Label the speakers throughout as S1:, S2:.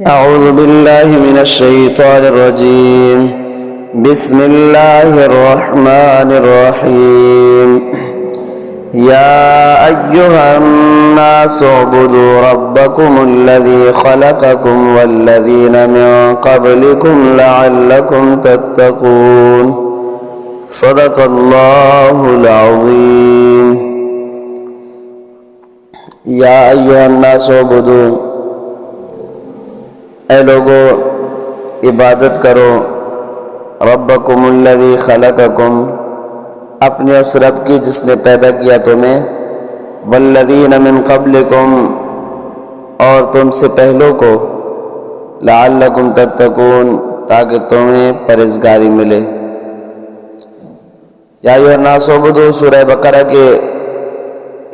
S1: أعوذ بالله من الشيطان الرجيم. بسم الله الرحمن الرحيم. يا أيها الناس اعبدوا ربكم الذي خلقكم والذين من قبلكم لعلكم تتقون. صدق الله العظيم. يا أيها الناس اعبدوا، اے لوگو عبادت کرو، ربکم الذی خلقکم، اپنے اس رب کی جس نے پیدا کیا تمہیں، والذین من قبلکم، اور تم سے پہلوں کو، لعلکم تتقون، تاکہ تمہیں پرہیزگاری ملے۔ یا ایھا الناس اعبدوا، سورہ بقرہ کے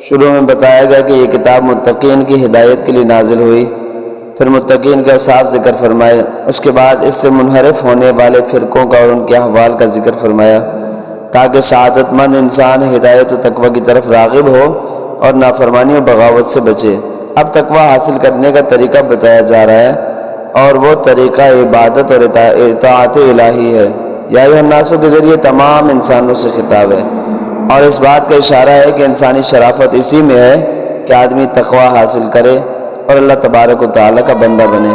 S1: شروع میں بتایا گیا کہ یہ کتاب متقین کی ہدایت کے لیے نازل ہوئی، پھر متقین کا صاف ذکر فرمائے، اس کے بعد اس سے منحرف ہونے والے فرقوں کا اور ان کے احوال کا ذکر فرمایا، تاکہ سعادت مند انسان ہدایت و تقوی کی طرف راغب ہو اور نافرمانی و بغاوت سے بچے۔ اب تقوی حاصل کرنے کا طریقہ بتایا جا رہا ہے، اور وہ طریقہ عبادت اور اطاعت الہی ہے۔ یا ایھا الناس کے ذریعے تمام انسانوں سے خطاب ہے، اور اس بات کا اشارہ ہے کہ انسانی شرافت اسی میں ہے کہ آدمی تقوی حاصل کرے اور اللہ تبارک و تعالیٰ کا بندہ بنے۔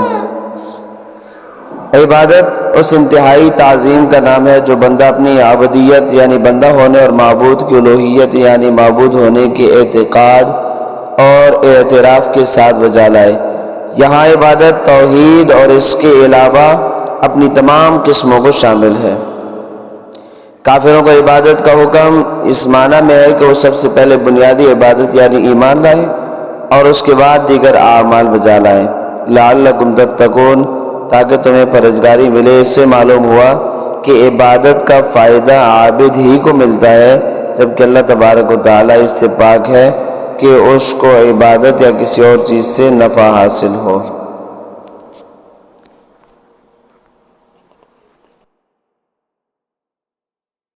S1: عبادت اس انتہائی تعظیم کا نام ہے جو بندہ اپنی عبودیت یعنی بندہ ہونے اور معبود کی الوہیت یعنی معبود ہونے کے اعتقاد اور اعتراف کے ساتھ بجا لائے۔ یہاں عبادت توحید اور اس کے علاوہ اپنی تمام قسموں کو شامل ہے۔ کافروں کو عبادت کا حکم اس معنی میں ہے کہ وہ سب سے پہلے بنیادی عبادت یعنی ایمان لائے اور اس کے بعد دیگر اعمال بجا لائیں۔ لعلکم تتقون، تاکہ تمہیں پرہیزگاری ملے۔ اس سے معلوم ہوا کہ عبادت کا فائدہ عابد ہی کو ملتا ہے، جبکہ اللہ تبارک و تعالیٰ اس سے پاک ہے کہ اس کو عبادت یا کسی اور چیز سے نفع حاصل ہو۔